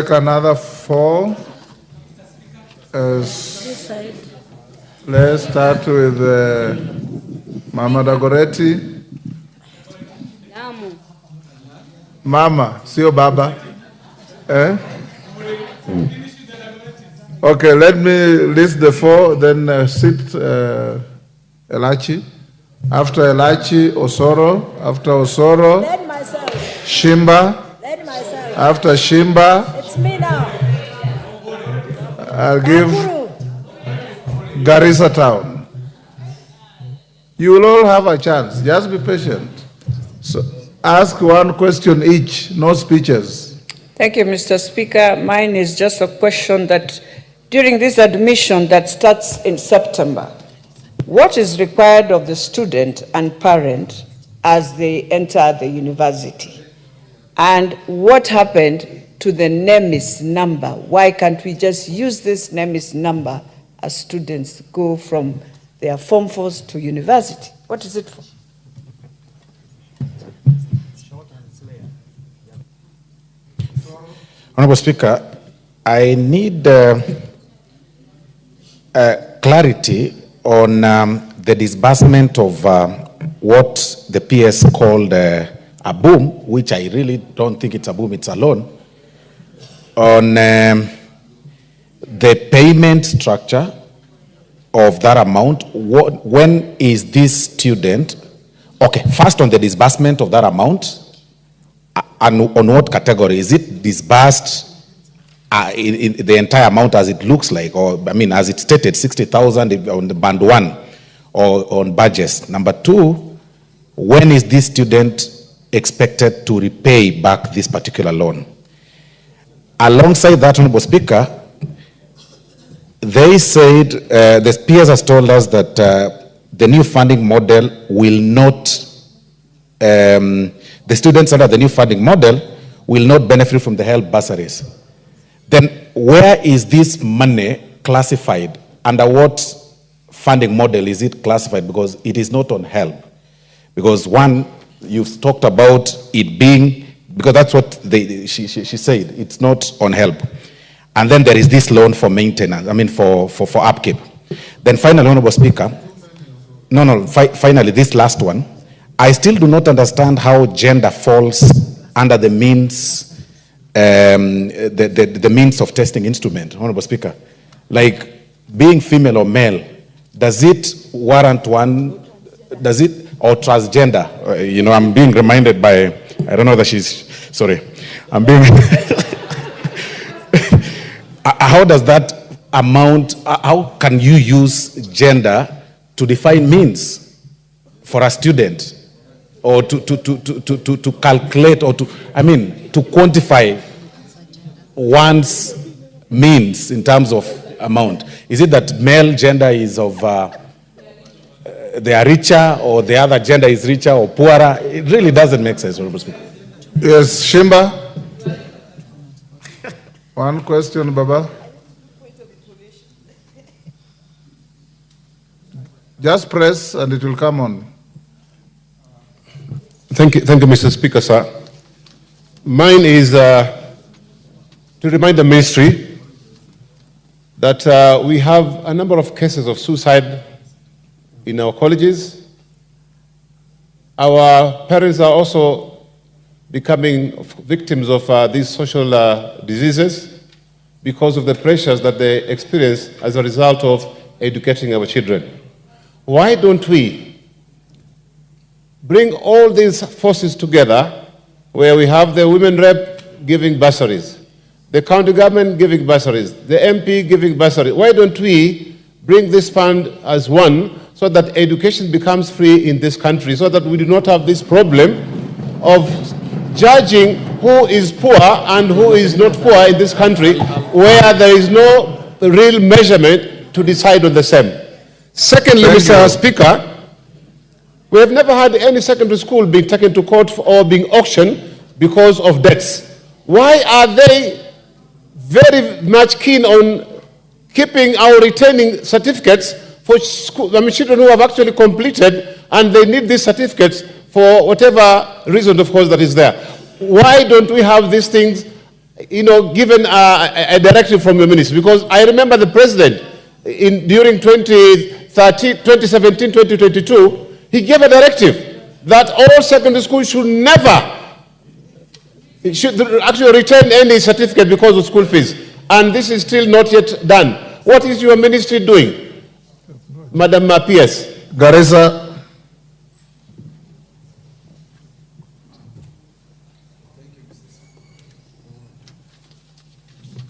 Take another 4. Let's start with Mama Dagoretti. Mama, sio baba. Okay, let me list the 4, then sit Elachi. After Elachi, Osoro. After Osoro, Then myself. Shimba. Then myself. After Shimba, It's me now. I'll give Uhuru. Garissa Town. You will all have a chance. Just be patient. So ask one question each, no speeches. Thank you, Mr. Speaker. Mine is just a question that during this admission that starts in September, what is required of the student and parent as they enter the university? And what happened to the NEMIS number? Why can't we just use this NEMIS number as students go from their Form 4s to university? What is it for? Honorable Speaker, I need clarity on the disbursement of what the PS called a boom, which I really don't think it's a boom, it's a loan, on the payment structure of that amount. When is this student, okay, first on the disbursement of that amount, and on what category? Is it disbursed in the entire amount as it looks like, or I mean, as it stated, 60,000 on the band 1 or on budgets? Number 2, when is this student expected to repay back this particular loan? Alongside that, Honorable Speaker, they said, the PS has told us that the new funding model will not, the students under the new funding model will not benefit from the HELP bursaries. Then where is this money classified? Under what funding model is it classified? Because it is not on HELP. Because one, you've talked about it being, because that's what she said, it's not on HELP. And then there is this loan for maintenance, I mean for upkeep. Then finally, Honorable Speaker, finally this last one, I still do not understand how gender falls under the means, the means of testing instrument, Honorable Speaker. Like being female or male, does it warrant one, does it, or transgender? You know, I'm being reminded by, I don't know that she's, sorry, I'm being, how does that amount, how can you use gender to define means for a student? Or to calculate, or to, I mean, to quantify one's means in terms of amount? Is it that male gender is of, they are richer, or the other gender is richer or poorer? It really doesn't make sense, Honorable Speaker. Yes, Shimba. One question, Baba. Just press and it will come on. Thank you, Mr. Speaker, sir. Mine is to remind the ministry that we have a number of cases of suicide in our colleges. Our parents are also becoming victims of these social diseases because of the pressures that they experience as a result of educating our children. Why don't we bring all these forces together, where we have the women rep giving bursaries, the county government giving bursaries, the MP giving bursaries? Why don't we bring this fund as one, so that education becomes free in this country, so that we do not have this problem of judging who is poor and who is not poor in this country, where there is no real measurement to decide on the same? Secondly, Mr. Speaker, we have never had any secondary school being taken to court or being auctioned because of debts. Why are they very much keen on keeping our retaining certificates for children who have actually completed, and they need these certificates for whatever reason, of course, that is there? Why don't we have these things given a directive from your ministry? Because I remember the president during 2017, 2022, he gave a directive that all secondary schools should never actually return any certificate because of school fees. And this is still not yet done. What is your ministry doing, Madam PS? Garissa.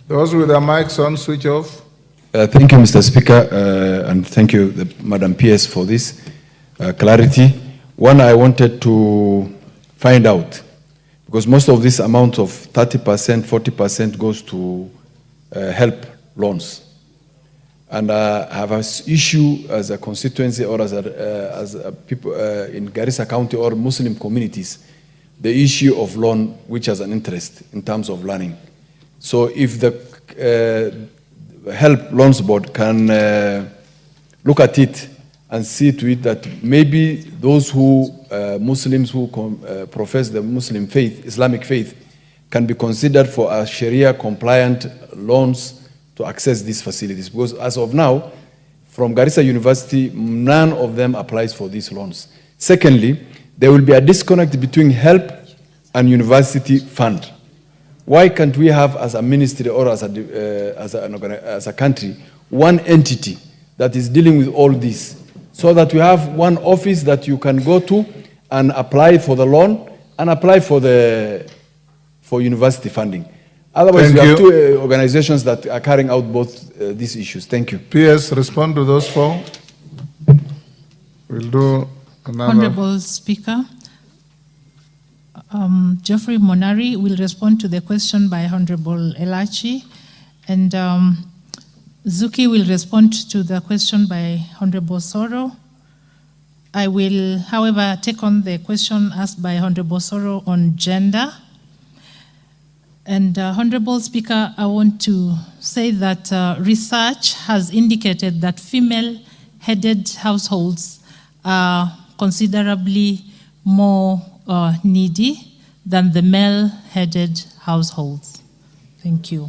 Those with their mics on, switch off. Thank you, Mr. Speaker, and thank you, Madam PS, for this clarity. One, I wanted to find out, because most of this amount of 30%, 40% goes to help loans. And I have an issue as a constituency or as a people in Garissa County or Muslim communities, the issue of loan, which has an interest in terms of learning. So if the Help Loans Board can look at it and see to it that maybe those who, Muslims who profess the Muslim faith, Islamic faith, can be considered for a Sharia compliant loans to access these facilities. Because as of now, from Garissa University, none of them applies for these loans. Secondly, there will be a disconnect between help and university fund. Why can't we have, as a ministry or as a country, one entity that is dealing with all this, so that we have one office that you can go to and apply for the loan and apply for university funding? Otherwise, we have two organizations that are carrying out both these issues. Thank you. PS, respond to those four. We'll do another. Honorable Speaker, Geoffrey Monari will respond to the question by Honorable Elachi, and Zuki will respond to the question by Honorable Soro. I will, however, take on the question asked by Honorable Soro on gender. And Honorable Speaker, I want to say that research has indicated that female-headed households are considerably more needy than the male-headed households. Thank you.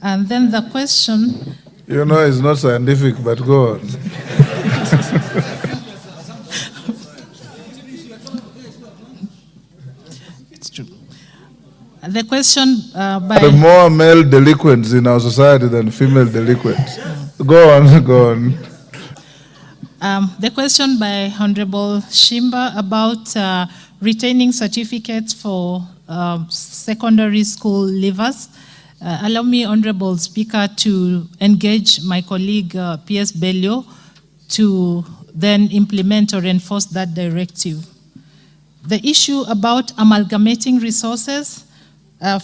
And then the question... You know, it's not scientific, but go on. It's true. The question by... There are more male delinquents in our society than female delinquents. Go on, go on. The question by Honorable Shimba about retaining certificates for secondary school leavers. Allow me, Honorable Speaker, to engage my colleague PS Bello to then implement or enforce that directive. The issue about amalgamating resources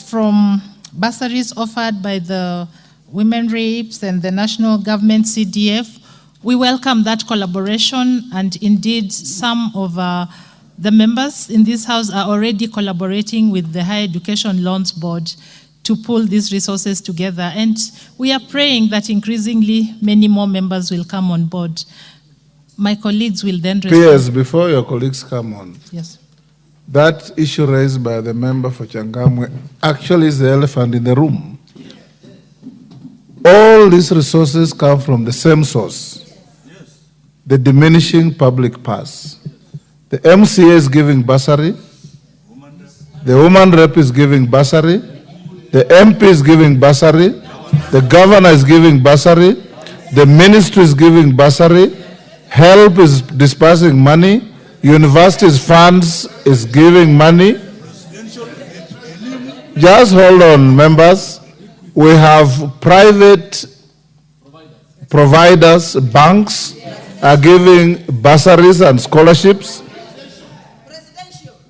from bursaries offered by the Women Rapes and the National Government CDF, we welcome that collaboration, and indeed some of the members in this House are already collaborating with the Higher Education Loans Board to pull these resources together. And we are praying that increasingly many more members will come on board. My colleagues will then respond. PS, before your colleagues come on. Yes. That issue raised by the member for Changamwe actually is the elephant in the room. All these resources come from the same source, the diminishing public purse. The MCA is giving bursary, the woman rep is giving bursary, the MP is giving bursary, the governor is giving bursary, the ministry is giving bursary, help is dispersing money, universities funds is giving money. Just hold on, members. We have private providers, banks are giving bursaries and scholarships.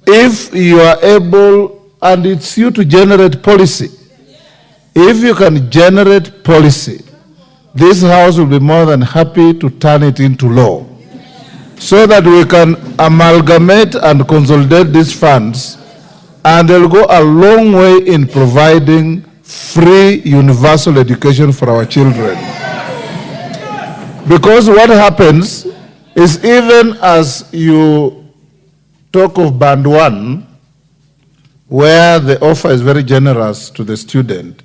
If you are able, and it's you to generate policy, if you can generate policy, this House will be more than happy to turn it into law, so that we can amalgamate and consolidate these funds, and they'll go a long way in providing free universal education for our children. Because what happens is, even as you talk of band 1, where the offer is very generous to the student,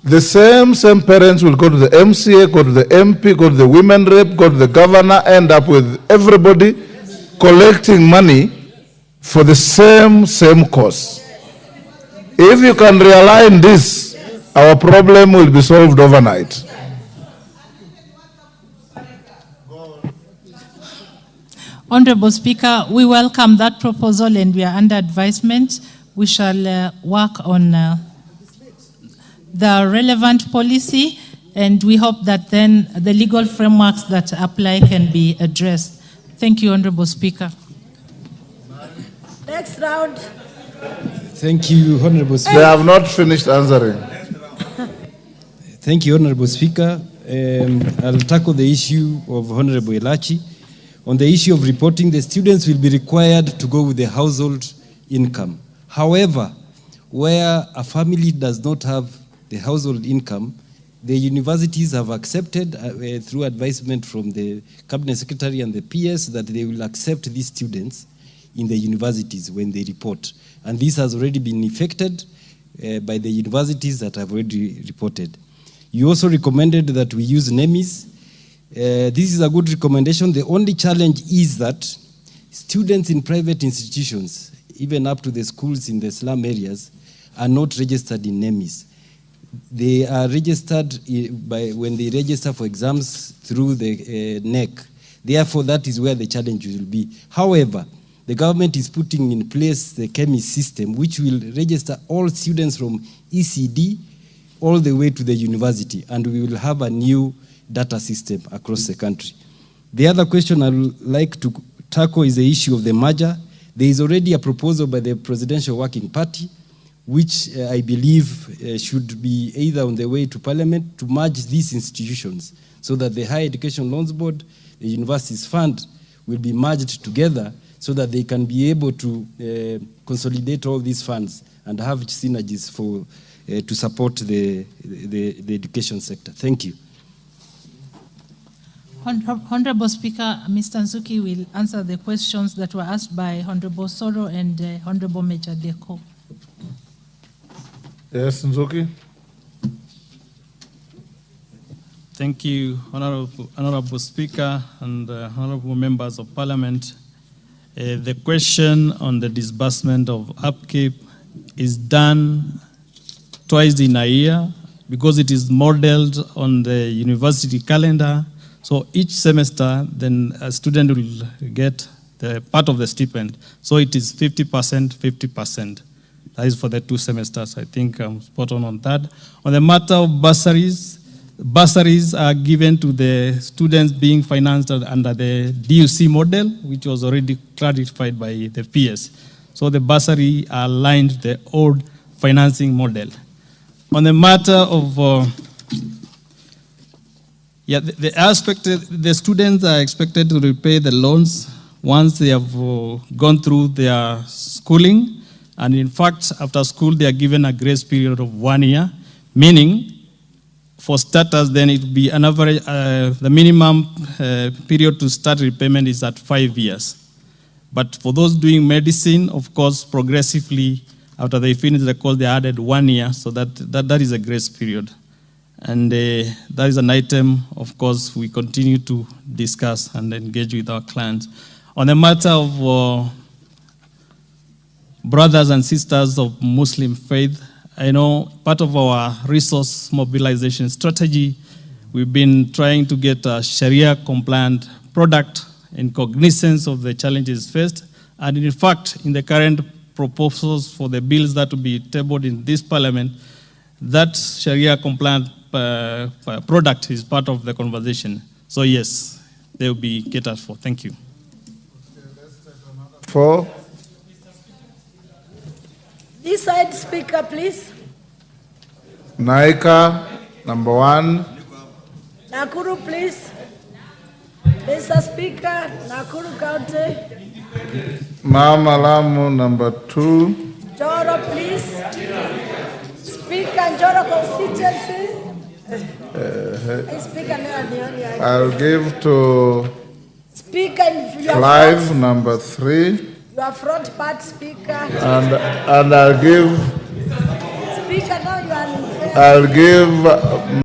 the same parents will go to the MCA, go to the MP, go to the women rep, go to the governor, end up with everybody collecting money for the same cause. If you can realign this, our problem will be solved overnight. Honorable Speaker, we welcome that proposal and we are under advisement. We shall work on the relevant policy, and we hope that then the legal frameworks that apply can be addressed. Thank you, Honorable Speaker. Next round. Thank you, Honorable Speaker. They have not finished answering. Thank you, Honorable Speaker. I'll tackle the issue of Honorable Elachi. On the issue of reporting, the students will be required to go with the household income. However, where a family does not have the household income, the universities have accepted, through advisement from the Cabinet Secretary and the PS, that they will accept these students in the universities when they report. And this has already been effected by the universities that have already reported. You also recommended that we use NEMIS. This is a good recommendation. The only challenge is that students in private institutions, even up to the schools in the slum areas, are not registered in NEMIS. They are registered when they register for exams through the NEC. Therefore, that is where the challenge will be. However, the government is putting in place the KEMIS system, which will register all students from ECD all the way to the university, and we will have a new data system across the country. The other question I would like to tackle is the issue of the merger. There is already a proposal by the Presidential Working Party, which I believe should be either on the way to Parliament to merge these institutions so that the Higher Education Loans Board, the Universities Fund, will be merged together so that they can be able to consolidate all these funds and have synergies for to support the education sector. Thank you. Honorable Speaker, Mr. Nzuki will answer the questions that were asked by Honorable Soro and Honorable Major Deko. Yes, Nzuki. Thank you, Honorable Speaker and honorable members of Parliament. The question on the disbursement of upkeep is done twice in a year because it is modeled on the university calendar. So each semester, then a student will get the part of the stipend. So it is 50%, 50%. That is for the 2 semesters. I think I'm spot on that. On the matter of bursaries, bursaries are given to the students being financed under the DUC model, which was already clarified by the PS. So the bursary are aligned to the old financing model. On the matter of the students are expected to repay the loans once they have gone through their schooling. And in fact, after school, they are given a grace period of 1 year, meaning for starters, then it will be an average, the minimum period to start repayment is at 5 years. But for those doing medicine, of course, progressively, after they finish the course, they added 1 year, so that is a grace period. And that is an item, of course, we continue to discuss and engage with our clients. On the matter of brothers and sisters of Muslim faith, I know part of our resource mobilization strategy, we've been trying to get a Sharia-compliant product in cognizance of the challenges faced. And in fact, in the current proposals for the bills that will be tabled in this parliament, that Sharia-compliant product is part of the conversation. So yes, they will be catered for. Thank you. For This side speaker, please. Naika, number 1. Nakuru, please. Mr. Speaker, Nakuru County. Mama Lamu, number 2. Joro, please. Speaker, Joro constituency. Speaker, I'll give to Speaker, Clive, number 3. Your front part, Speaker. and I'll give Speaker, now you are unfair. I'll give